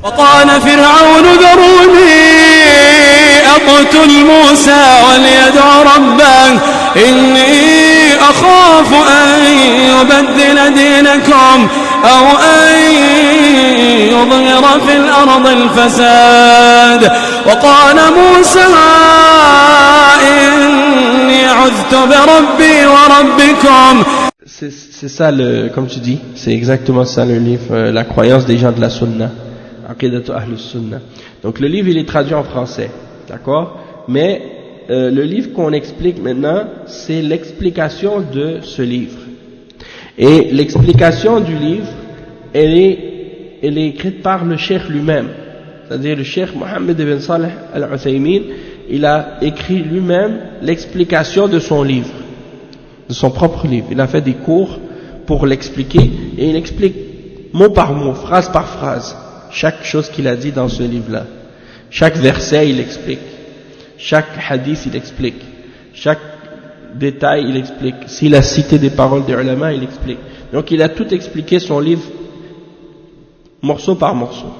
وقال فرعون ذروني أقتل موسى وليدع ربه إني أخاف أن يبدل دينكم أو أن يظهر في الأرض الفساد. وقال موسى إني عذت بربي وربكم. C'est ça, comme tu dis, c'est exactement ça le livre, la croyance des gens de la Sunna, Aqidatu Ahlus Sunna. Donc le livre il est traduit en français, d'accord, mais le livre qu'on explique maintenant, c'est l'explication de ce livre. Et l'explication du livre, elle est écrite par le cheikh lui-même, c'est-à-dire le cheikh Mohammed ibn Salih al-Uthaymin. Il a écrit lui-même l'explication de son livre, de son propre livre. Il a fait des cours pour l'expliquer, et il explique mot par mot, phrase par phrase, chaque chose qu'il a dit dans ce livre-là. Chaque verset il explique, chaque hadith il explique, chaque détail il explique. S'il a cité des paroles des ulama, il explique. Donc il a tout expliqué son livre, morceau par morceau.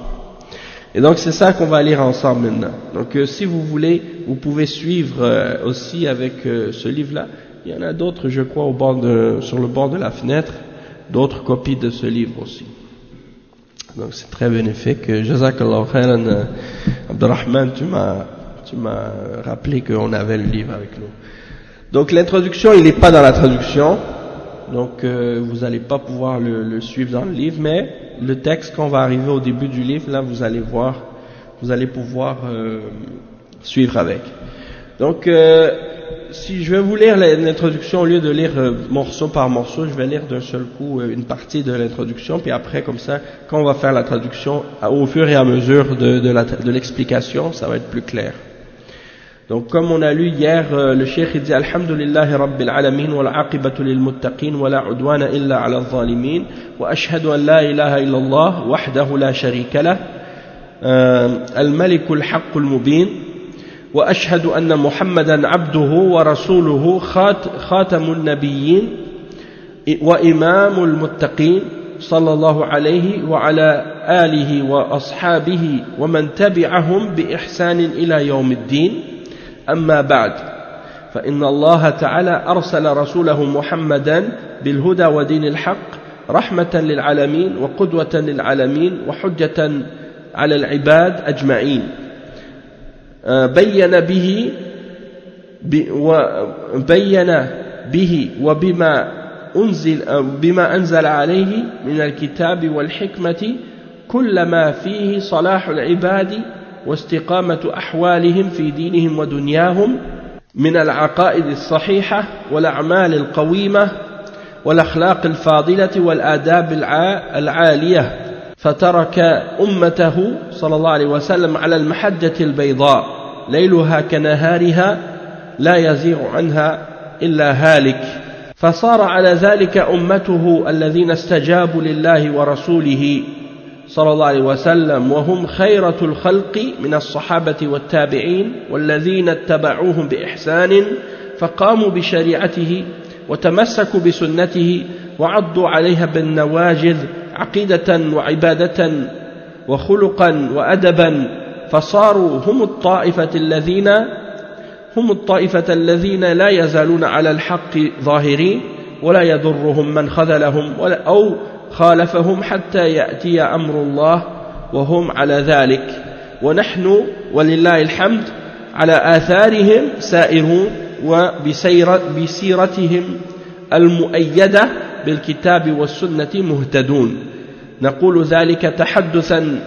Et donc c'est ça qu'on va lire ensemble maintenant. Donc si vous voulez, vous pouvez suivre aussi avec ce livre-là. Il y en a d'autres, je crois, sur le bord de la fenêtre, d'autres copies de ce livre aussi. Donc c'est très bénéfique. Jazakallahu khairan, Abdurrahman, tu m'as rappelé qu'on avait le livre avec nous. Donc l'introduction, il n'est pas dans la traduction, donc vous n'allez pas pouvoir le suivre dans le livre, mais le texte, quand on va arriver au début du livre, là vous allez voir, vous allez pouvoir suivre avec. Donc si je vais vous lire l'introduction, au lieu de lire morceau par morceau, je vais lire d'un seul coup une partie de l'introduction, puis après comme ça, quand on va faire la traduction, au fur et à mesure de l'explication, ça va être plus clair. Donc comme on a lu hier, le cheikh dit Alhamdulillahi Rabbil Alamin wal aqibatu lil muttaqin wa la udwana illa ala al-zalimin wa ashhadu an la ilaha illallah wahdahu la sharika lah al-malikul haqqul mubin wa ashhadu anna Muhammadan abduhu wa rasuluhu khatamun nabiyyin wa imamul muttaqin sallallahu alayhi wa ala alihi wa ashabihi wa man tabi'ahum bi ihsanin ila yawmiddin. أما بعد فإن الله تعالى أرسل رسوله محمدا بالهدى ودين الحق رحمة للعالمين وقدوة للعالمين وحجة على العباد أجمعين بين به بما أنزل عليه من الكتاب والحكمة كل ما فيه صلاح العباد واستقامة أحوالهم في دينهم ودنياهم من العقائد الصحيحة والأعمال القويمة والأخلاق الفاضلة والآداب العالية فترك أمته صلى الله عليه وسلم على المحجة البيضاء ليلها كنهارها لا يزيغ عنها إلا هالك فصار على ذلك أمته الذين استجابوا لله ورسوله صلى الله عليه وسلم وهم خيرة الخلق من الصحابة والتابعين والذين اتبعوهم بإحسان فقاموا بشريعته وتمسكوا بسنته وعضوا عليها بالنواجذ عقيدة وعبادة وخلقا وأدبا فصاروا هم الطائفة الذين لا يزالون على الحق ظاهرين ولا يضرهم من خذلهم أو خالفهم حتى يأتي أمر الله وهم على ذلك ونحن ولله الحمد على آثارهم سائرون وبسيرتهم المؤيدة بالكتاب والسنة مهتدون نقول تحدثا تحدثا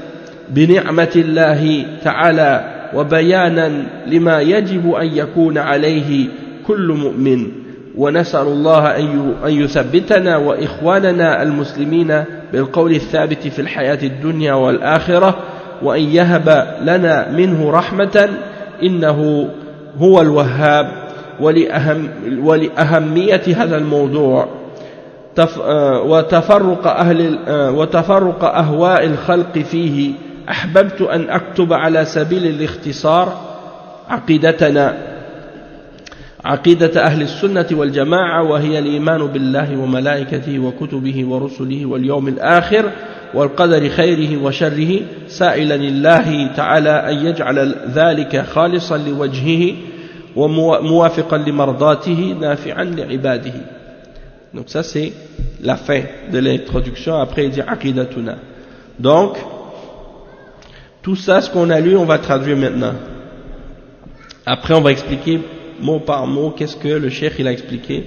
بنعمة الله تعالى وبيانا لما يجب أن يكون عليه كل مؤمن ونسأل الله أن يثبتنا وإخواننا المسلمين بالقول الثابت في الحياة الدنيا والآخرة وأن يهب لنا منه رحمة إنه هو الوهاب. ولأهمية هذا الموضوع وتفرق أهواء الخلق فيه أحببت أن أكتب على سبيل الاختصار عقيدة أهل السنة والجماعة وهي الإيمان بالله وملائكته وكتبه ورسله واليوم الآخر والقدر خيره وشره سائلا الله تعالى أن يجعل ذلك خالصا لوجهه وموافقا لمرضاته نافعا لعباده. Donc ça c'est la fin de l'introduction. Après il dit aqidatuna. Donc tout ça, ce qu'on a lu, on va traduire maintenant. Après on va expliquer mot par mot qu'est-ce que le cheikh il a expliqué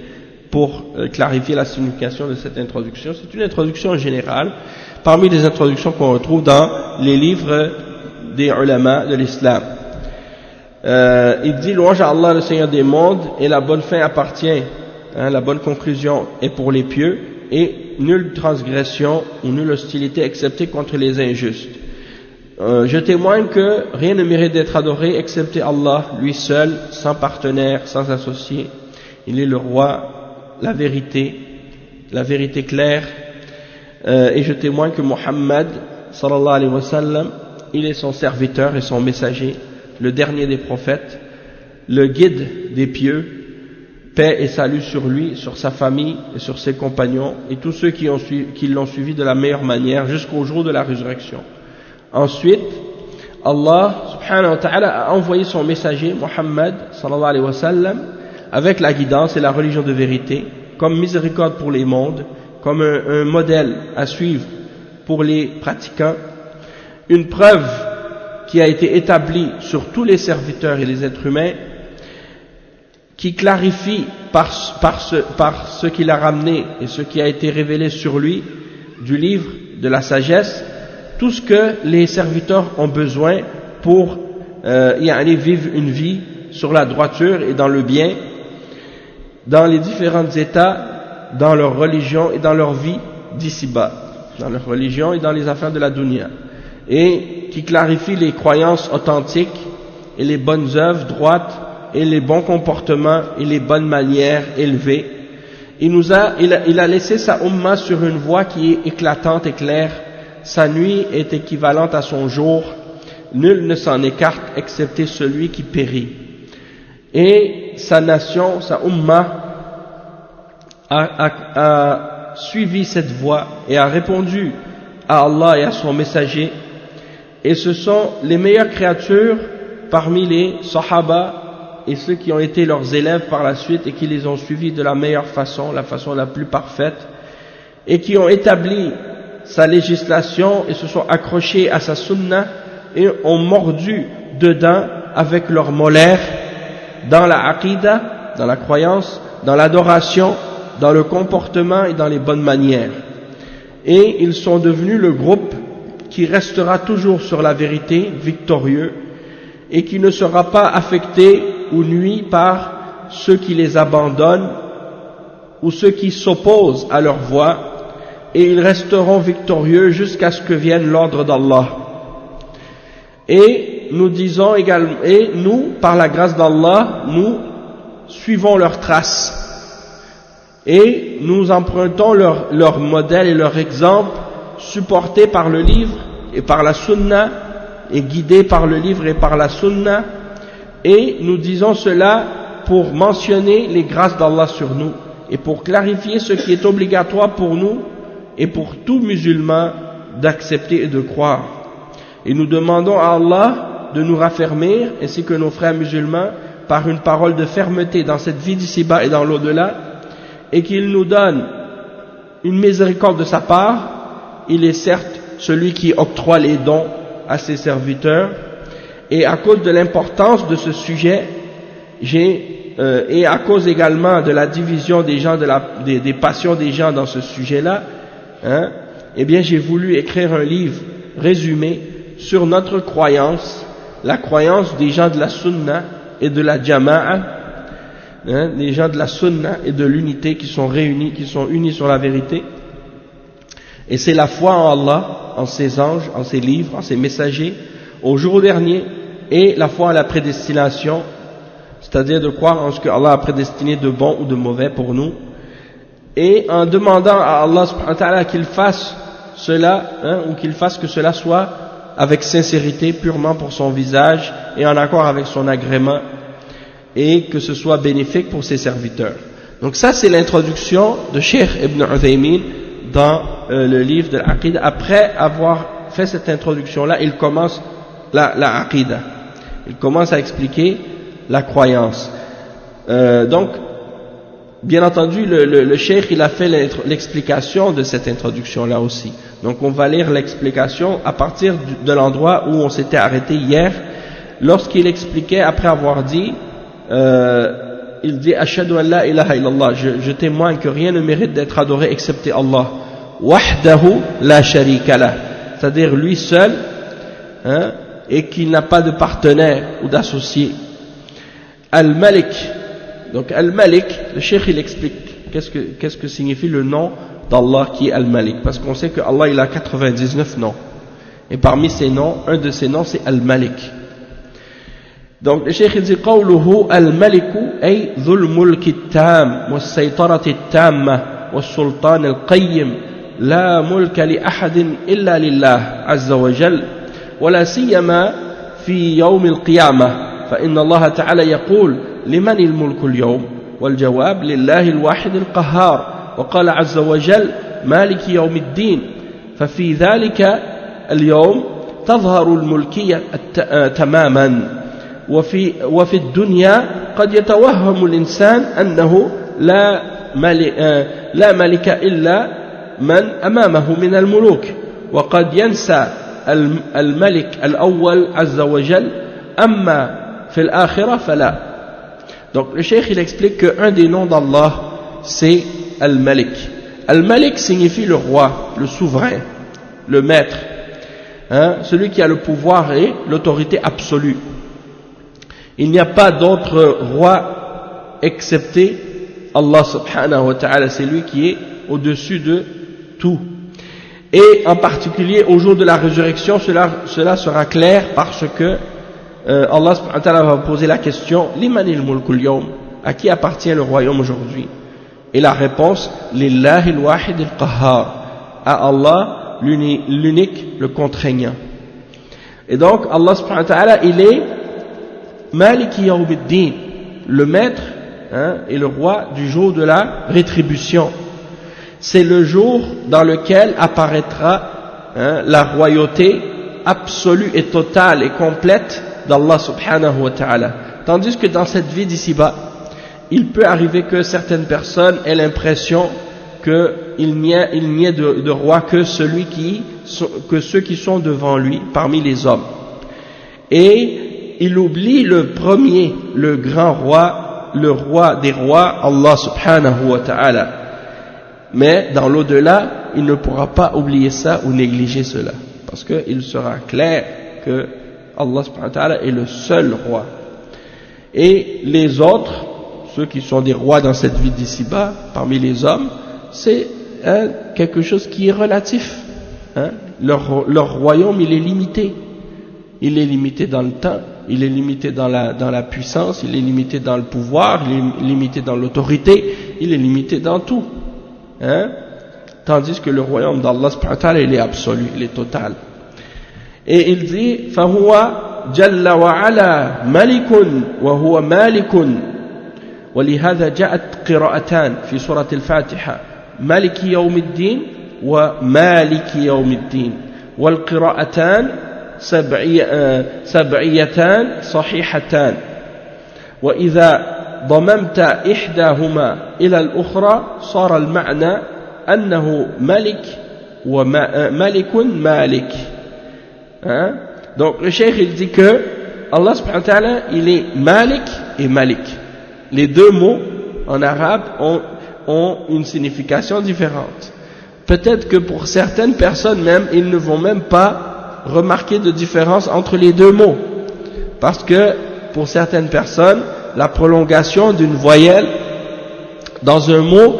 pour clarifier la signification de cette introduction. C'est une introduction générale parmi les introductions qu'on retrouve dans les livres des ulama de l'islam. Il dit louange à Allah le Seigneur des mondes, et la bonne fin appartient, la bonne conclusion est pour les pieux, et nulle transgression ou nulle hostilité excepté contre les injustes. Je témoigne que rien ne mérite d'être adoré excepté Allah, lui seul, sans partenaire, sans associé. Il est le roi, la vérité claire, et je témoigne que Muhammad sallallahu alayhi wa sallam, il est son serviteur et son messager, le dernier des prophètes, le guide des pieux, paix et salut sur lui, sur sa famille et sur ses compagnons et tous ceux qui l'ont suivi de la meilleure manière jusqu'au jour de la résurrection. Ensuite, Allah subhanahu wa ta'ala a envoyé son messager Muhammad sallallahu alayhi wa sallam avec la guidance et la religion de vérité comme miséricorde pour les mondes, comme un modèle à suivre pour les pratiquants, une preuve qui a été établi sur tous les serviteurs et les êtres humains, qui clarifie par ce qu'il a ramené et ce qui a été révélé sur lui du livre de la sagesse, tout ce que les serviteurs ont besoin pour y aller vivre une vie sur la droiture et dans le bien, dans les différents états, dans leur religion et dans leur vie d'ici-bas, dans leur religion et dans les affaires de la dunya, et qui clarifie les croyances authentiques et les bonnes œuvres droites et les bons comportements et les bonnes manières élevées. Il a laissé sa umma sur une voie qui est éclatante et claire. Sa nuit est équivalente à son jour. Nul ne s'en écarte excepté celui qui périt. Et sa nation, sa umma, a suivi cette voie et a répondu à Allah et à son messager. Et ce sont les meilleures créatures parmi les sahaba et ceux qui ont été leurs élèves par la suite et qui les ont suivis de la meilleure façon, la façon la plus parfaite, et qui ont établi sa législation et se sont accrochés à sa sunna et ont mordu dedans avec leurs molaires dans la aqidah, dans la croyance, dans l'adoration, dans le comportement et dans les bonnes manières. Et ils sont devenus le groupe qui restera toujours sur la vérité, victorieux, et qui ne sera pas affecté ou nuit par ceux qui les abandonnent ou ceux qui s'opposent à leur voie, et ils resteront victorieux jusqu'à ce que vienne l'ordre d'Allah. Et nous disons également, et nous, par la grâce d'Allah, nous suivons leurs traces, et nous empruntons leur modèle et leur exemple, supportés par le livre et par la sunna, et guidés par le livre et par la sunna, et nous disons cela pour mentionner les grâces d'Allah sur nous, et pour clarifier ce qui est obligatoire pour nous, et pour tout musulman d'accepter et de croire. Et nous demandons à Allah de nous raffermir, ainsi que nos frères musulmans, par une parole de fermeté dans cette vie d'ici-bas et dans l'au-delà, et qu'il nous donne une miséricorde de sa part. Il est certes celui qui octroie les dons à ses serviteurs, et à cause de l'importance de ce sujet, et à cause également de la division des gens, des passions des gens dans ce sujet-là, eh bien j'ai voulu écrire un livre résumé sur notre croyance, la croyance des gens de la sunna et de la jama'a, les gens de la sunna et de l'unité qui sont réunis, qui sont unis sur la vérité. Et c'est la foi en Allah, en ses anges, en ses livres, en ses messagers, au jour dernier, et la foi en la prédestination, c'est-à-dire de croire en ce que Allah a prédestiné de bon ou de mauvais pour nous, et en demandant à Allah subhanahu wa ta'ala qu'il fasse cela, ou qu'il fasse que cela soit avec sincérité, purement pour son visage, et en accord avec son agrément, et que ce soit bénéfique pour ses serviteurs. Donc ça c'est l'introduction de Cheikh Ibn Uthaymin dans le livre de l'Aqida. Après avoir fait cette introduction-là, il commence la Aqida. Il commence à expliquer la croyance. Donc, bien entendu, le cheikh, il a fait l'explication de cette introduction-là aussi. Donc, on va lire l'explication à partir de l'endroit où on s'était arrêté hier, lorsqu'il expliquait, après avoir dit, il dit « Ashhadu an la ilaha illallah » je témoigne que rien ne mérite d'être adoré excepté Allah. « Wahdahu la sharika lah » c'est-à-dire lui seul, hein, et qu'il n'a pas de partenaire ou d'associé. « Al-Malik » donc Al-Malik, le cheikh il explique qu'est-ce que signifie le nom d'Allah qui est Al-Malik, parce qu'on sait que Allah il a 99 noms, et parmi ces noms, un de ces noms c'est Al-Malik. Donc le cheikh il dit قوله الملك أي ذو الملك التام والسيطرة التامة والسلطان القيم لا ملك لأحد إلا لله عز وجل ولا سيما في يوم القيامة فإن الله تعالى يقول لمن الملك اليوم والجواب لله الواحد القهار وقال عز وجل مالك يوم الدين ففي ذلك اليوم تظهر الملكية تماما وفي الدنيا قد يتوهم الإنسان أنه لا ملك إلا من أمامه من الملوك وقد ينسى الملك الأول عز وجل أما في الآخرة فلا. Donc le cheikh il explique qu'un des noms d'Allah c'est Al-Malik. Al-Malik signifie le roi, le souverain, le maître, hein, celui qui a le pouvoir et l'autorité absolue. Il n'y a pas d'autre roi excepté Allah subhanahu wa ta'ala, c'est lui qui est au-dessus de tout. Et en particulier au jour de la résurrection, cela sera clair parce que Allah subhanahu wa ta'ala va poser la question Limanil mulkul yawm, à qui appartient le royaume aujourd'hui? Et la réponse Lillahi al-wahid al-qahhar, à Allah l'unique, le contraignant. Et donc Allah subhanahu wa ta'ala il est Maliki yawmiddin, le maître, hein, et le roi du jour de la rétribution. C'est le jour dans lequel apparaîtra, hein, la royauté absolue et totale et complète d'Allah subhanahu wa ta'ala. Tandis que dans cette vie d'ici-bas, il peut arriver que certaines personnes aient l'impression qu'il n'y ait de roi que ceux qui sont devant lui parmi les hommes. Et il oublie le premier, le grand roi, le roi des rois, Allah subhanahu wa ta'ala. Mais dans l'au-delà, il ne pourra pas oublier ça ou négliger cela. Parce qu'il sera clair que Allah subhanahu wa ta'ala est le seul roi. Et les autres, ceux qui sont des rois dans cette vie d'ici-bas, parmi les hommes, c'est quelque chose qui est relatif. Hein? Leur royaume, il est limité. Il est limité dans le temps, il est limité dans la puissance, il est limité dans le pouvoir, il est limité dans l'autorité, il est limité dans tout. Hein? Tandis que le royaume d'Allah subhanahu wa ta'ala, il est absolu, il est total. Et il dit فَهُوَ جَلَّ وَعَلَى مَلِكٌ وَهُوَ مَالِكٌ وَلِهَذَا جَاءَتْ قِرَاءَتان في سورة الفاتحة مَالِكِ يَوْمِ الدِّينِ وَمَالِكِ يَوْمِ الدِّينِ والقراءتان سبعيتان صحيحتان وإذا ضممت إحداهما إلى الأخرى صار المعنى أنه ملك وملك مالك. Hein? Donc le cheikh il dit que Allah subhanahu wa ta'ala il est Malik et Malik. Les deux mots en arabe ont une signification différente. Peut-être que pour certaines personnes même ils ne vont même pas remarquer de différence entre les deux mots, parce que pour certaines personnes la prolongation d'une voyelle dans un mot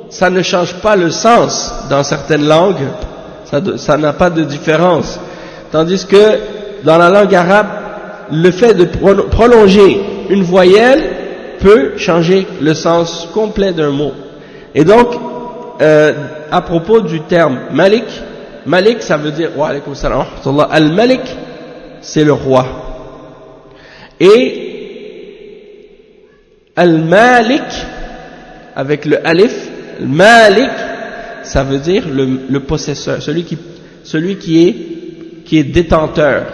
ça ne change pas le sens. Dans certaines langues ça n'a pas de différence, tandis que dans la langue arabe le fait de prolonger une voyelle peut changer le sens complet d'un mot. Et donc à propos du terme Malik, Malik, ça veut dire, wa alaykum salam wa rahmatullah, Al-Malik, c'est le roi. Et Al-Malik, avec le alif, Malik, ça veut dire le possesseur, celui qui est détenteur,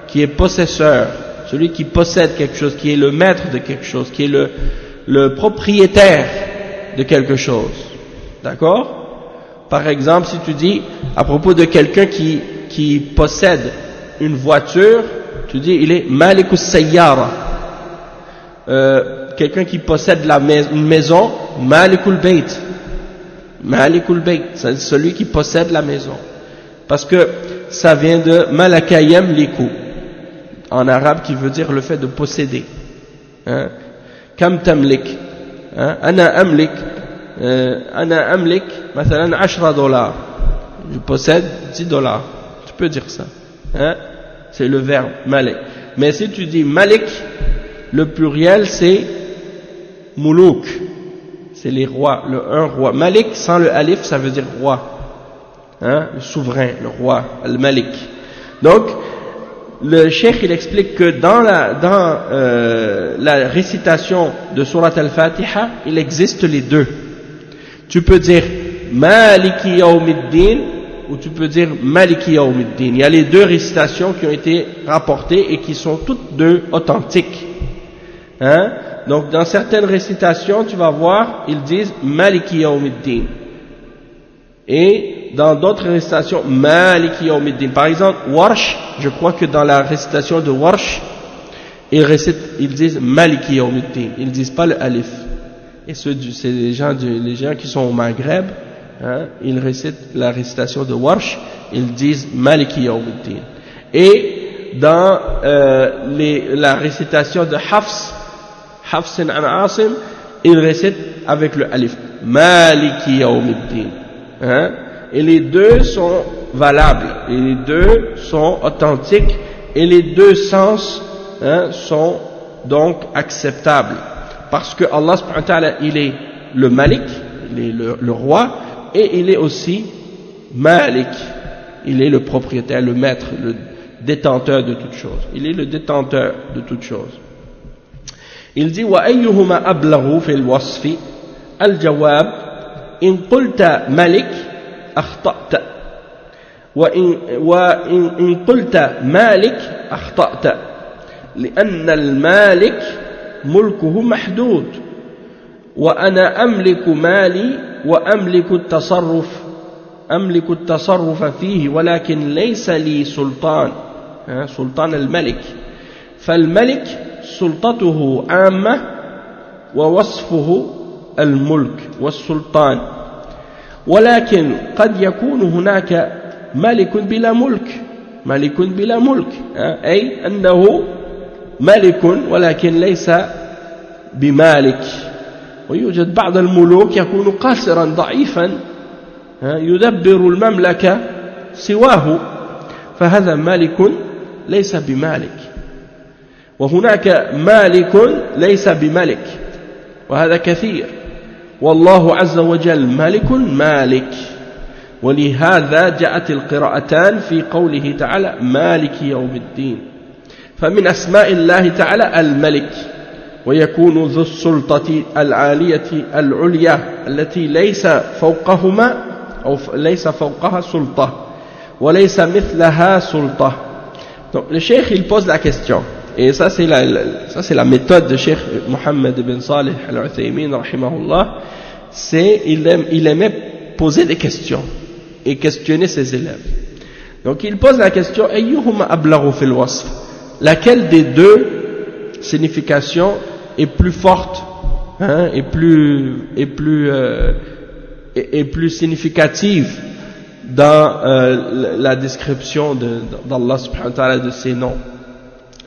qui est possesseur, celui qui possède quelque chose, qui est le maître de quelque chose, qui est le propriétaire de quelque chose. D'accord? Par exemple, si tu dis à propos de quelqu'un qui possède une voiture, tu dis il est malikus sayyara. Quelqu'un qui possède une maison, malikul bayt. Malikul bayt, c'est celui qui possède la maison. Parce que ça vient de malaka yamliku, en arabe, qui veut dire le fait de posséder. Hein? Kam tamlik, ana amlik, mathalan 10 $. Je possède $10. Tu peux dire ça. Hein? C'est le verbe malik. Mais si tu dis malik, le pluriel c'est muluk. C'est les rois, un roi. Malik sans le alif, ça veut dire roi. Hein? Le souverain, le roi, al-malik. Donc, le cheikh il explique que dans la récitation de Surat al-Fatiha, il existe les deux. Tu peux dire Maliki Yawmiddin ou tu peux dire Maliki Yawmiddin. Il y a les deux récitations qui ont été rapportées et qui sont toutes deux authentiques. Hein? Donc dans certaines récitations, tu vas voir, ils disent Maliki Yawmiddin. Et dans d'autres récitations, Maliki Yawmiddin. Par exemple, Warsh, je crois que dans la récitation de Warsh, ils disent Maliki Yawmiddin. Ils ne disent pas le alif. Et c'est les gens qui sont au Maghreb, hein, ils récitent la récitation de Warsh, ils disent Maliki Yawmiddin. Et dans la récitation de Hafsin an Asim, ils récitent avec le alif Maliki Yawmiddin. Hein? Et les deux sont valables, et les deux sont authentiques, et les deux sens sont donc acceptables. Parce que Allah subhanahu wa ta'ala, il est le Malik, il est le roi, et il est aussi Malik, il est le propriétaire, le maître, le détenteur de toutes choses. Il est le détenteur de toutes choses. Il dit وَأَيُّهُمَا أَبْلَغُ فِي الْوَصْفِ الْجَوَابِ إِنْ قُلْتَ مَلِكْ أَخْطَأْتَ وإن قلت مالك أخطأت لأن المالك ملكه محدود وأنا أملك مالي وأملك التصرف فيه ولكن ليس لي سلطان سلطان الملك فالملك سلطته عامة ووصفه الملك والسلطان ولكن قد يكون هناك ملك بلا ملك أي أنه ملك ولكن ليس بمالك ويوجد بعض الملوك يكون قاصرا ضعيفا يدبر المملكة سواه فهذا مالك ليس بمالك وهناك مالك ليس بملك وهذا كثير والله عز وجل مالك ولهذا جاءت القراءتان في قوله تعالى مالك يوم الدين فمن أسماء الله تعالى الملك ويكون ذو السلطة العالية العليا التي ليس فوقهما أو ليس فوقها سلطة وليس مثلها سلطة. Donc le cheikh il pose la question et ça c'est la méthode de cheikh Mohammed ibn Salih al-Uthaymin rahimahullah, c'est il aimait poser des questions et questionner ses élèves. Donc il pose la question ayyuhuma ablaghu fil wasf, laquelle des deux significations est plus forte et plus significative dans la description d'Allah subhanahu wa ta'ala de ses noms.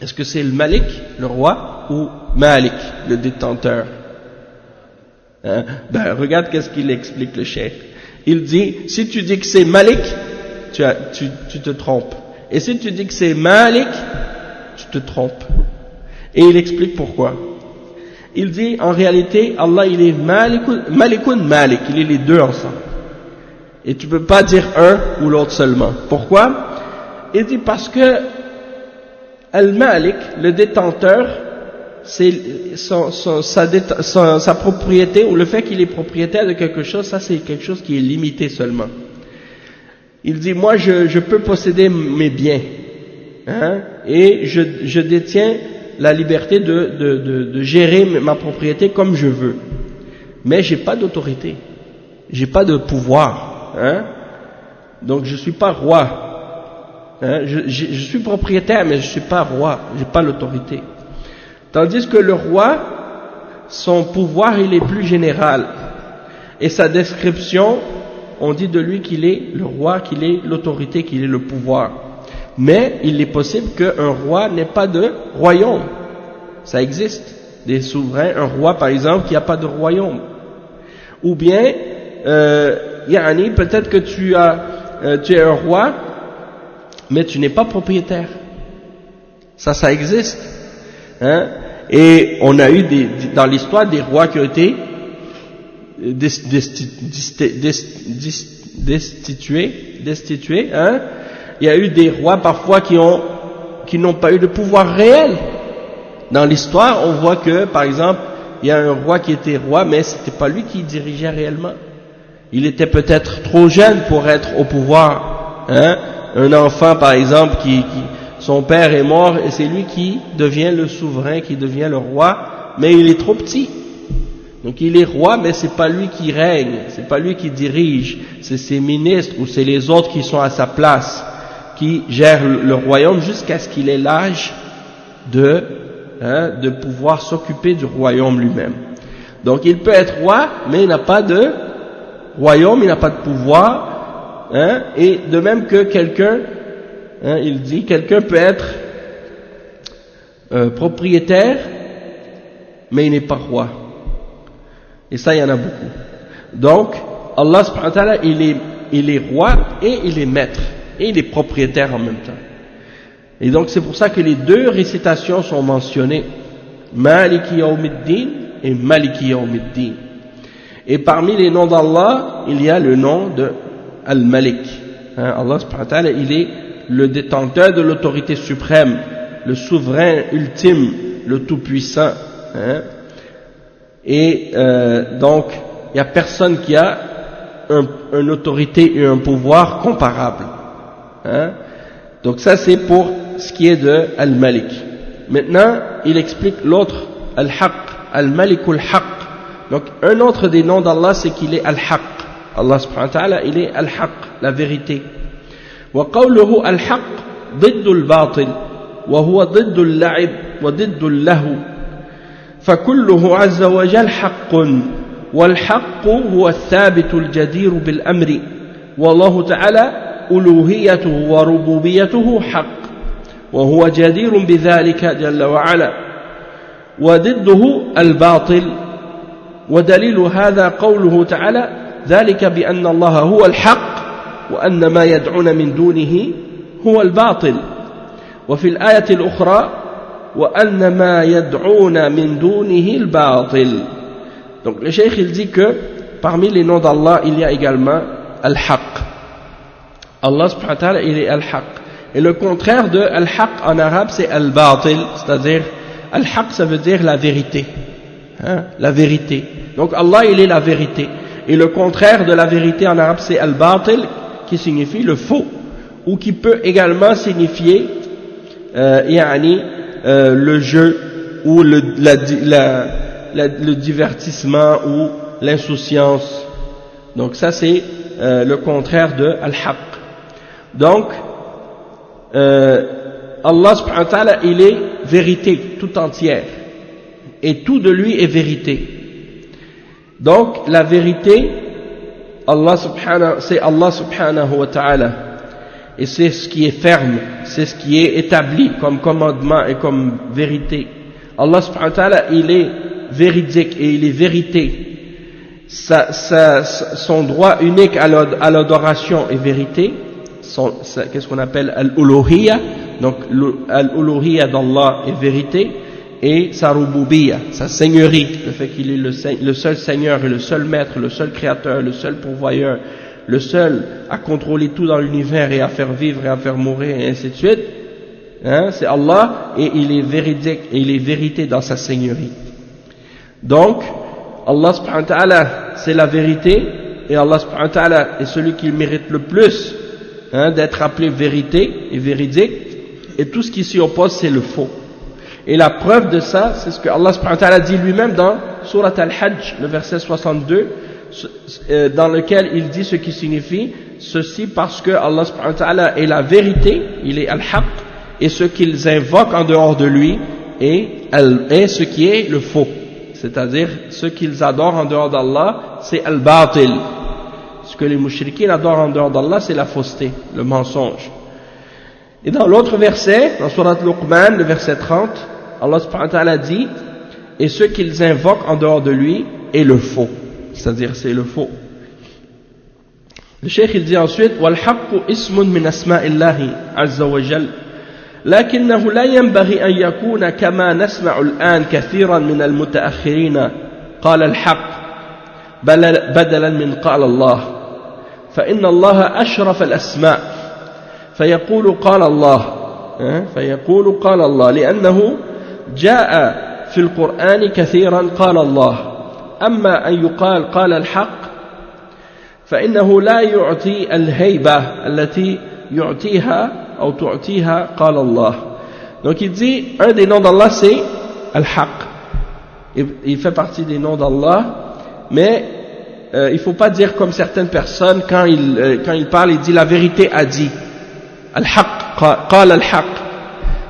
Est-ce que c'est le Malik, le roi, ou Malik, le détenteur? Regarde qu'est-ce qu'il explique le cheikh. Il dit, si tu dis que c'est Malik, tu te trompes. Et si tu dis que c'est Malik, tu te trompes. Et il explique pourquoi. Il dit, en réalité, Allah, il est Malikun Malik, il est les deux ensemble. Et tu peux pas dire un ou l'autre seulement. Pourquoi? Il dit parce que Al-Malik, le détenteur, c'est sa propriété, ou le fait qu'il est propriétaire de quelque chose, ça c'est quelque chose qui est limité seulement. Il dit, moi je peux posséder mes biens, hein, et je détiens la liberté de gérer ma propriété comme je veux, mais j'ai pas d'autorité, j'ai pas de pouvoir, hein, donc je suis pas roi, hein, je suis propriétaire mais je suis pas roi, j'ai pas l'autorité. Tandis que le roi, son pouvoir il est plus général, et sa description, on dit de lui qu'il est le roi, qu'il est l'autorité, qu'il est le pouvoir. Mais il est possible qu'un roi n'ait pas de royaume. Ça existe. Des souverains, un roi par exemple qui n'a pas de royaume. Ou bien, yani, peut-être que tu es un roi, mais tu n'es pas propriétaire. Ça existe. Hein? Et on a eu dans l'histoire des rois qui ont été destitués, hein? Il y a eu des rois parfois qui n'ont pas eu de pouvoir réel. Dans l'histoire, on voit que, par exemple, il y a un roi qui était roi, mais c'était pas lui qui dirigeait réellement. Il était peut-être trop jeune pour être au pouvoir, hein? Un enfant, par exemple, son père est mort et c'est lui qui devient le souverain, qui devient le roi, mais il est trop petit. Donc il est roi, mais c'est pas lui qui règne, c'est pas lui qui dirige, c'est ses ministres ou c'est les autres qui sont à sa place, qui gèrent le royaume jusqu'à ce qu'il ait l'âge de pouvoir s'occuper du royaume lui-même. Donc il peut être roi, mais il n'a pas de royaume, il n'a pas de pouvoir, hein, et de même que quelqu'un, hein, il dit, quelqu'un peut être propriétaire, mais il n'est pas roi. Et ça, il y en a beaucoup. Donc, Allah subhanahu wa ta'ala, il est roi et il est maître. Et il est propriétaire en même temps. Et donc, c'est pour ça que les deux récitations sont mentionnées. Maliki yawmiddin et Maliki yawmiddin. Et parmi les noms d'Allah, il y a le nom de Al-Malik. Hein, Allah subhanahu wa ta'ala, il est le détenteur de l'autorité suprême, le souverain ultime, le tout-puissant. Hein. Et donc, il n'y a personne qui a une autorité et un pouvoir comparables. Hein? Donc ça c'est pour ce qui est de Al-Malik. Maintenant, il explique l'autre, Al-Haq, Al-Malikul Haq. Donc un autre des noms d'Allah c'est qu'il est Al-Haq. Allah subhanahu wa ta'ala, il est Al-Haq, la vérité. Wa qawluhu Al-Haq ضد الباطل وهو ضد اللعب وضد اللهو فكله عز وجل حق والحق هو الثابت الجدير بالأمر والله تعالى ألوهيته وربوبيته حق وهو جدير بذلك جل وعلا وضده الباطل ودليل هذا قوله تعالى ذلك بأن الله هو الحق وأن ما يدعون من دونه هو الباطل وفي الآية الأخرى وأن ما يدعون من دونه الباطل. Donc le cheikh il dit que parmi les noms d'Allah il y a également Al-Haq. Allah subhanahu wa ta'ala il est Al-Haq. Et le contraire de Al-Haq en arabe c'est Al-Batil, c'est-à-dire Al-Haq ça veut dire la vérité. Hein? La vérité. Donc Allah il est la vérité. Et le contraire de la vérité en arabe c'est Al-Batil qui signifie le faux ou qui peut également signifier le jeu ou le divertissement ou l'insouciance. Donc ça c'est le contraire de Al-Haq. Donc Allah subhanahu wa ta'ala il est vérité tout entière et tout de lui est vérité. Donc la vérité c'est Allah subhanahu wa ta'ala et c'est ce qui est ferme, c'est ce qui est établi comme commandement et comme vérité. Allah subhanahu wa ta'ala il est véridique et il est vérité. Son droit unique à l'adoration est vérité. Qu'est-ce qu'on appelle al-uluhiyya. Donc al-uluhiyya d'Allah est vérité. Et sa rububiyya, sa seigneurie, le fait qu'il est le seul seigneur et le seul maître, le seul créateur, le seul pourvoyeur, le seul à contrôler tout dans l'univers et à faire vivre et à faire mourir et ainsi de suite. c'est Allah, et il est véridique, et il est vérité dans sa seigneurie. Donc, Allah subhanahu wa ta'ala, c'est la vérité, et Allah subhanahu wa ta'ala est celui qui mérite le plus d'être appelé vérité et véridique, et tout ce qui s'y oppose, c'est le faux. Et la preuve de ça, c'est ce que Allah subhanahu wa ta'ala dit lui-même dans Surat Al-Hajj, le verset 62, dans lequel il dit ce qui signifie ceci parce que Allah subhanahu wa ta'ala est la vérité, il est Al-Haq, et ce qu'ils invoquent en dehors de lui est ce qui est le faux. C'est-à-dire, ce qu'ils adorent en dehors d'Allah, c'est Al-Batil. Ce que les mouchriquins adorent en dehors d'Allah, c'est la fausseté, le mensonge. Et dans l'autre verset, dans Surat Luqman, le verset 30, Allah subhanahu wa ta'ala dit, et ce qu'ils invoquent en dehors de lui est le faux. C'est-à-dire, c'est le faux. Le cheikh il dit ensuite, وَالْحَقُّ إِسْمٌ مِنْ أَسْمَاءِ اللَّهِ عَزَّ وَجَلَّ لكنه لا ينبغي أن يكون كما نسمع الآن كثيرا من المتأخرين قال الحق بدلا من قال الله فإن الله أشرف الأسماء فيقول قال الله لأنه جاء في القرآن كثيرا قال الله أما أن يقال قال الحق فإنه لا يعطي الهيبة التي يعطيها أو تعطيها قال الله. Donc il dit, un des noms d'Allah c'est Al-Haq. Il fait partie des noms d'Allah, mais il ne faut pas dire comme certaines personnes quand il parle, il dit la vérité a dit. Al-Haq, qala Al-Haq,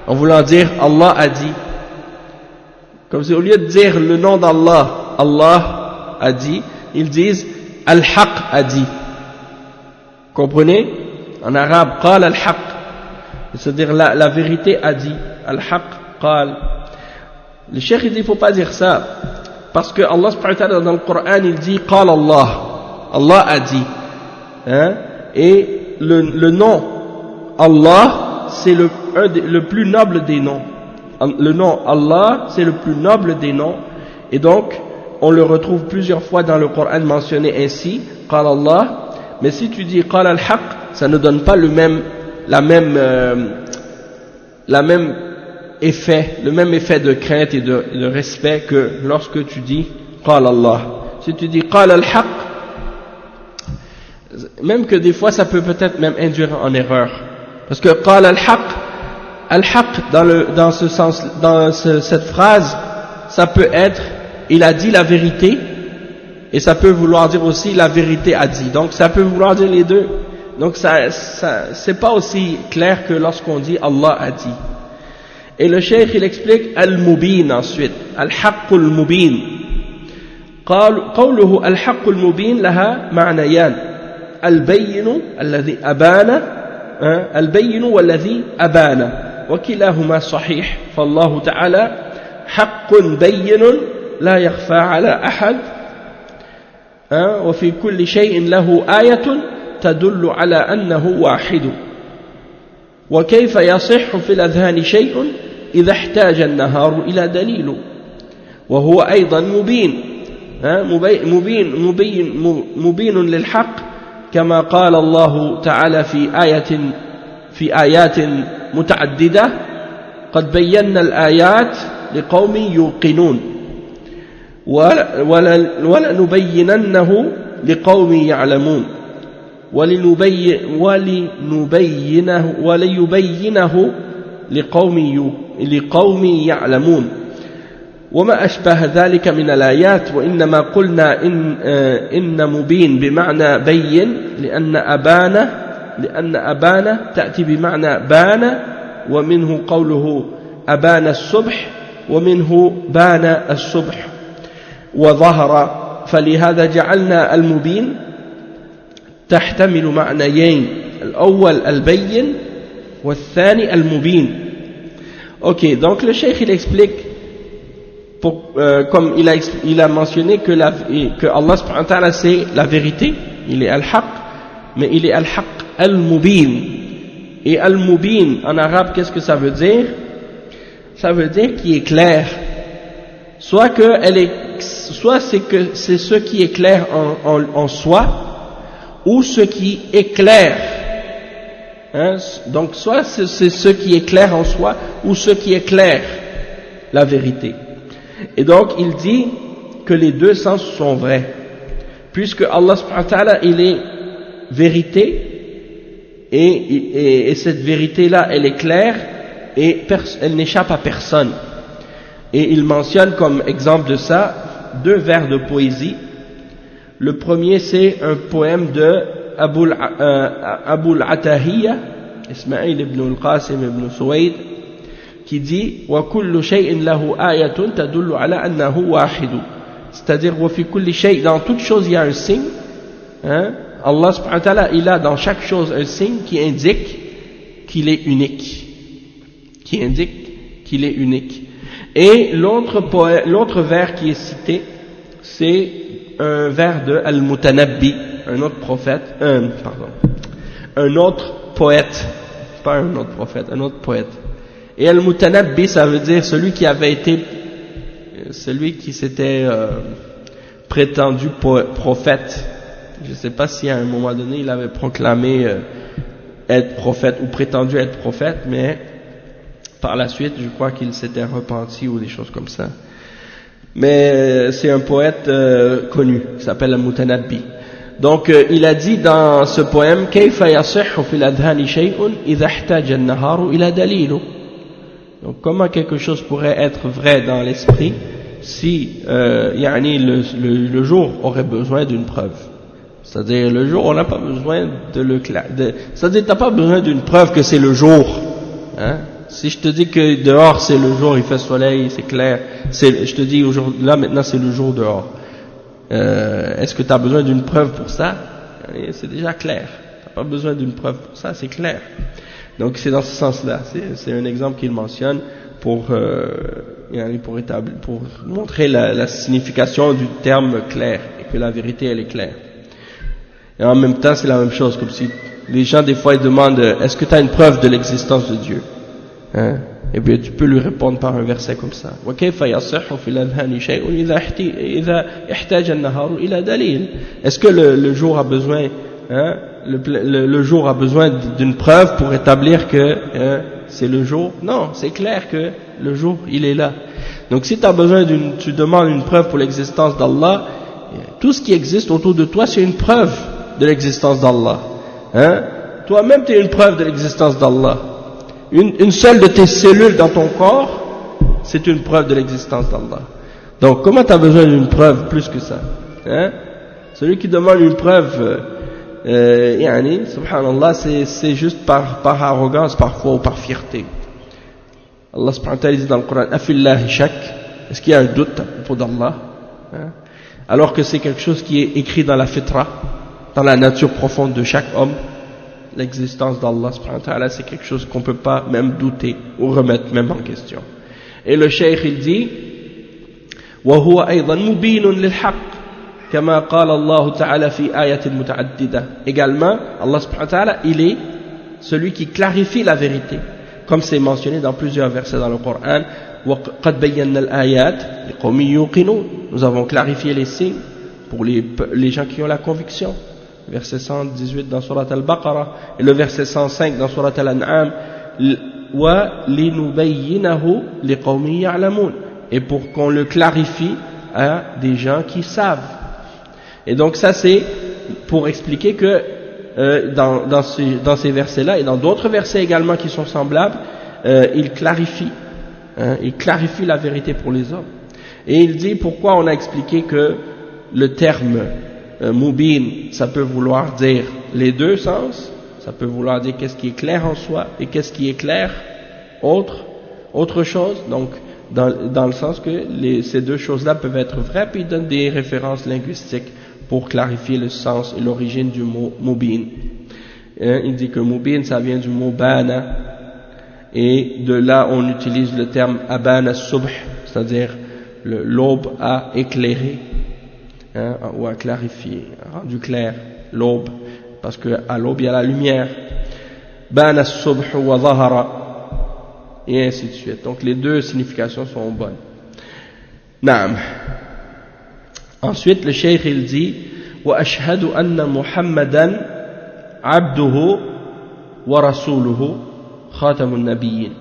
en voulant dire Allah a dit. Comme si au lieu de dire le nom d'Allah, Allah a dit, ils disent Al-Haq a dit. Comprenez? En arabe, qala Al-Haq. C'est-à-dire la vérité a dit. Al-Haq, qal. Le cheikh il dit, il ne faut pas dire ça. Parce que Allah subhanahu wa ta'ala dans le Coran, il dit qal Allah. Allah a dit. Et le nom Allah, c'est le plus noble des noms. Le nom Allah, c'est le plus noble des noms. Et donc, on le retrouve plusieurs fois dans le Coran mentionné ainsi, qal Allah. Mais si tu dis qal al-haq, ça ne donne pas le même effet de crainte et de respect que lorsque tu dis qal Allah. Si tu dis qal al-haq, même que des fois ça peut peut-être même induire en erreur. Parce que qal al-haq dans ce sens, dans cette phrase, ça peut être il a dit la vérité, et ça peut vouloir dire aussi la vérité a dit. Donc ça peut vouloir dire les deux. Donc c'est pas aussi clair que lorsqu'on dit Allah a dit. Et le cheikh il explique al-mubin ensuite, al-haqq al-mubin. قوله الحق المبين لها معنيان البين الذي أبان البين والذي أبان وكلاهما صحيح فالله تعالى حق بين لا يخفى على أحد وفي كل شيء له آية تدل على أنه واحد وكيف يصح في الأذهان شيء إذا احتاج النهار إلى دليل وهو أيضا مبين للحق كما قال الله تعالى في آيات متعددة قد بينا الآيات لقوم يوقنون ولنبيننه لقوم يعلمون وليبينه لقوم يعلمون وما أشبه ذلك من الآيات وإنما قلنا إن مبين بمعنى بين لأن أبان تأتي بمعنى بان ومنه قوله أبان الصبح ومنه بان الصبح وظهر فلهذا جعلنا المبين تحتمل معنيين الأول البين والثاني المبين. Ok, donc le cheikh il explique comme il a mentionné que Allah subhanahu wa ta'ala c'est la vérité, il est al-haq, mais il est al-haq al-mubin. Et al-mubin en arabe qu'est-ce que ça veut dire? Ça veut dire qui est clair. Soit c'est que c'est ce qui est clair en soi, ou ce qui éclaire Hein, donc soit c'est ce qui est clair en soi ou ce qui éclaire la vérité. Et donc il dit que les deux sens sont vrais, puisque Allah subhanahu wa ta'ala il est vérité et cette vérité là elle est claire et elle n'échappe à personne. Et il mentionne comme exemple de ça 2 vers de poésie. Le premier c'est un poème de Abul Atahiyya Ismaïl ibn al-Qasim ibn Suwayd qui dit wa kullu shay'in lahu ayatun tadullu ala annahu wahid, c'est-à-dire wa fi kulli shay', dans toute chose il y a un signe, hein? Allah subhanahu wa ta'ala il a dans chaque chose un signe qui indique qu'il est unique, et l'autre vers qui est cité c'est un vers de Al-Mutanabbi, un autre poète, pas un autre prophète, un autre poète. Et Al-Mutanabbi, ça veut dire celui qui s'était prétendu prophète. Je ne sais pas si à un moment donné il avait proclamé être prophète ou prétendu être prophète, mais par la suite je crois qu'il s'était repenti ou des choses comme ça. Mais c'est un poète connu, qui s'appelle Al-Mutanabbi. Donc il a dit dans ce poème كيف يصح في الأذهان شيء إذا احتاج النهار إلى دليل. Donc comment quelque chose pourrait être vrai dans l'esprit si le jour aurait besoin d'une preuve. C'est-à-dire le jour on n'a pas besoin c'est-à-dire t'as pas besoin d'une preuve que c'est le jour, hein? Si je te dis que dehors c'est le jour, il fait soleil, c'est clair, je te dis aujourd'hui, là maintenant c'est le jour dehors, est-ce que tu as besoin d'une preuve pour ça? C'est déjà clair, tu n'as pas besoin d'une preuve pour ça, c'est clair. Donc c'est dans ce sens-là, c'est un exemple qu'il mentionne pour montrer la signification du terme clair, et que la vérité elle est claire. Et en même temps c'est la même chose, comme si les gens des fois ils demandent est-ce que tu as une preuve de l'existence de Dieu, hein? Et bien tu peux lui répondre par un verset comme ça. Est-ce que le jour a besoin, hein, le jour a besoin d'une preuve pour établir que c'est le jour? Non, c'est clair que le jour il est là. Donc si tu demandes une preuve pour l'existence d'Allah, tout ce qui existe autour de toi c'est une preuve de l'existence d'Allah, hein? Toi-même tu es une preuve de l'existence d'Allah. Une seule de tes cellules dans ton corps, c'est une preuve de l'existence d'Allah. Donc, comment tu as besoin d'une preuve plus que ça, hein? Celui qui demande une preuve, subhanallah, c'est juste par arrogance parfois ou par fierté. Allah subhanahu wa ta'ala dit dans le Coran, Afillahi shak, est-ce qu'il y a un doute à propos d'Allah, hein? Alors que c'est quelque chose qui est écrit dans la fitra, dans la nature profonde de chaque homme. L'existence d'Allah subhanahu wa ta'ala c'est quelque chose qu'on ne peut pas même douter ou remettre même en question. Et le cheikh il dit وهو أيضا مبين للحق كما قال الله تعالى في آية متعددة. Également Allah subhanahu wa ta'ala il est celui qui clarifie la vérité, comme c'est mentionné dans plusieurs versets dans le Coran. وقد بينا الآيات لقوم يوقنون. Nous avons clarifié les signes pour les gens qui ont la conviction. Verset 118 dans Surat Al-Baqarah et le verset 105 dans Surat Al-An'am, wa linubayyinahu liqawmin ya'lamun, et pour qu'on le clarifie à des gens qui savent. Et donc ça c'est pour expliquer que dans ces versets-là et dans d'autres versets également qui sont semblables, il clarifie la vérité pour les hommes. Et il dit pourquoi on a expliqué que le terme Mubin, ça peut vouloir dire les deux sens, ça peut vouloir dire qu'est-ce qui est clair en soi et qu'est-ce qui est clair autre chose, donc dans le sens que ces deux choses-là peuvent être vraies, puis il donne des références linguistiques pour clarifier le sens et l'origine du mot Mubin. Il dit que Mubin ça vient du mot Bana, et de là on utilise le terme Abana Subh, c'est-à-dire l'aube a éclairé, hein, ou à clarifier, rendu clair, l'aube, parce que à l'aube il y a la lumière. Bana as-subh wa zahara, et ainsi de suite. Donc les deux significations sont bonnes. Naam. Ensuite le cheikh il dit wa ashhadu anna Muhammadan abduhu wa rasuluhu khatamun nabiyyin.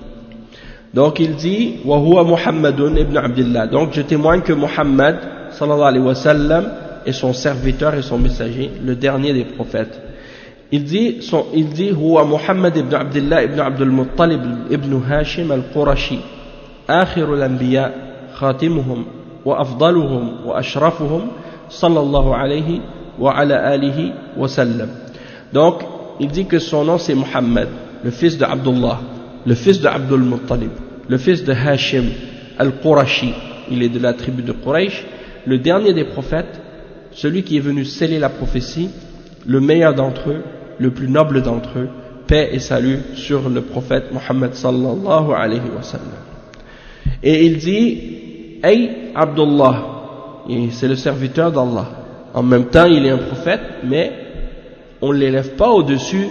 Donc il dit wa huwa Muhammadun ibn Abdillah. Donc je témoigne que Muhammad sallallahu alayhi wa sallam est son serviteur et son messager, le dernier des prophètes. Il dit huwa Muhammad ibn Abdillah ibn Abdul Muttalib ibn Hashim al-Qurashi آخر الأنبياء خاتمهم وأفضلهم وأشرفهم صلى الله عليه وعلى آله وسلم. Donc il dit que son nom c'est Muhammad, le fils de Abdullah, le fils de Abdul Muttalib, le fils de Hashim al-Qurashi, il est de la tribu de Quraysh, le dernier des prophètes, celui qui est venu sceller la prophétie, le meilleur d'entre eux, le plus noble d'entre eux, paix et salut sur le prophète Muhammad sallallahu alayhi wa sallam. Et il dit Ay Abdullah, c'est le serviteur d'Allah. En même temps il est un prophète, mais on ne l'élève pas au-dessus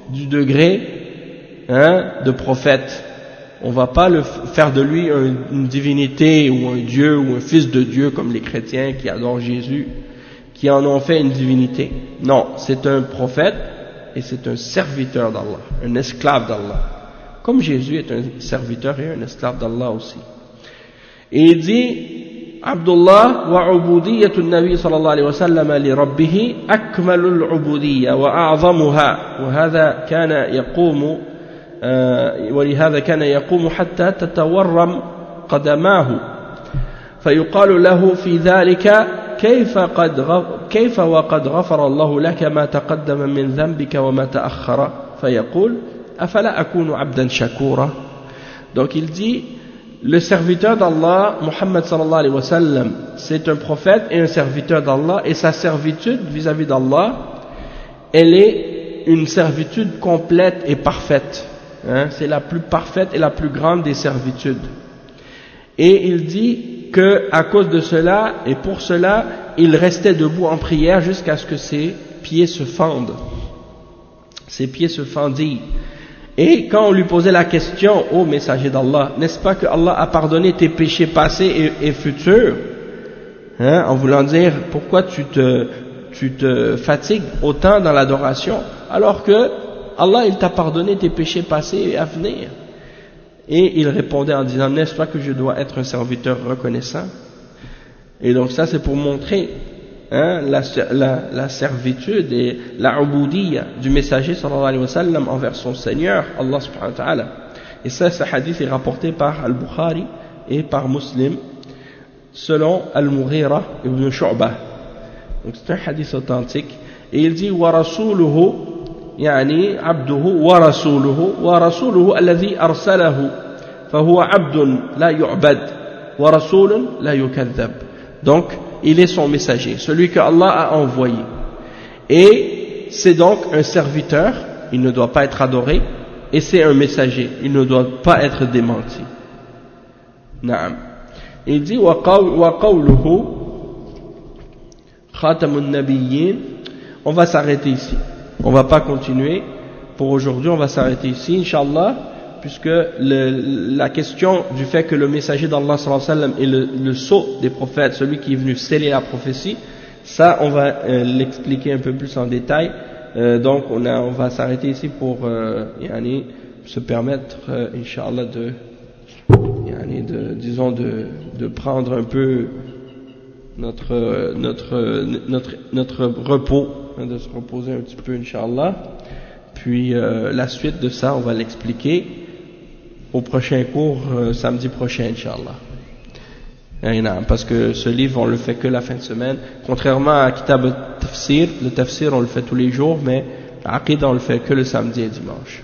du degré de prophète. On ne va pas faire de lui une divinité ou un dieu ou un fils de Dieu comme les chrétiens qui adorent Jésus, qui en ont fait une divinité. Non, c'est un prophète et c'est un serviteur d'Allah, un esclave d'Allah. Comme Jésus est un serviteur et un esclave d'Allah aussi. Et il dit Abdullah wa ubudiyyatu an-nabi sallallahu alayhi wa sallam li rabbih akmalul ubudiyya wa a'zamuha wa hadha kana yaqumu ولهذا كان يقوم حتى تتورم قدماه فيقال له في ذلك كيف وقد غفر الله لك ما تقدم من ذنبك وما تأخر فيقول أفلا أكون عبدا شكورا. Donc il dit le serviteur d'Allah Muhammad sallallahu alayhi wa sallam, c'est un prophète et un serviteur d'Allah, et sa servitude vis-à-vis d'Allah, elle est une servitude complète et parfaite. C'est la plus parfaite et la plus grande des servitudes. Et il dit que à cause de cela et pour cela, il restait debout en prière jusqu'à ce que ses pieds se fendent. Ses pieds se fendillent. Et quand on lui posait la question, ô messager d'Allah, n'est-ce pas que Allah a pardonné tes péchés passés et futurs, en voulant dire pourquoi tu te fatigues autant dans l'adoration alors que Allah il t'a pardonné tes péchés passés et à venir. Et il répondait en disant, n'est-ce pas que je dois être un serviteur reconnaissant? Et donc ça c'est pour montrer la servitude et la ubudiyya du messager sallallahu alayhi wa sallam envers son Seigneur Allah subhanahu wa ta'ala. Et ça, ce hadith est rapporté par Al-Bukhari et par Muslim selon Al-Mughira ibn Shu'bah. Donc c'est un hadith authentique. Et il dit wa rasuluhu يعني عبده ورسوله الذي أرسله فهو عبد لا يعبد ورسول لا يكذب. Donc il est son messager, celui que Allah a envoyé, et c'est donc un serviteur, il ne doit pas être adoré, et c'est un messager, il ne doit pas être démenti. Naam. Il dit wa qawluhu khatamun nabiyyin. On va s'arrêter ici. On va pas continuer pour aujourd'hui, on va s'arrêter ici, Inch'Allah, puisque la question du fait que le messager d'Allah sallallahu alayhi wa sallam est le sceau des prophètes, celui qui est venu sceller la prophétie, ça on va l'expliquer un peu plus en détail. Donc on va s'arrêter ici pour se permettre, Inch'Allah, de prendre un peu notre repos, de se reposer un petit peu, Inch'Allah. Puis la suite de ça, on va l'expliquer au prochain cours, samedi prochain, Inch'Allah. Parce que ce livre, on le fait que la fin de semaine. Contrairement à Kitab al-Tafsir, le Tafsir, on le fait tous les jours, mais l'Aqidah, on le fait que le samedi et dimanche.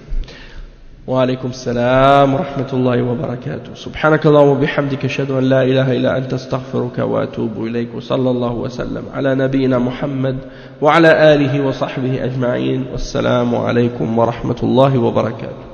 Wa alaykum salam wa rahmatullahi wa barakatuh. Subhanakallah wa bihamdika ashhadu an la ilaha illa anta astaghfiruka wa atubu ilayk. Wa sallallahu wa sallam ala nabiyyina Muhammad wa ala alihi wa sahbihi ajma'in. Wassalamu alaykum wa rahmatullahi wa barakatuh.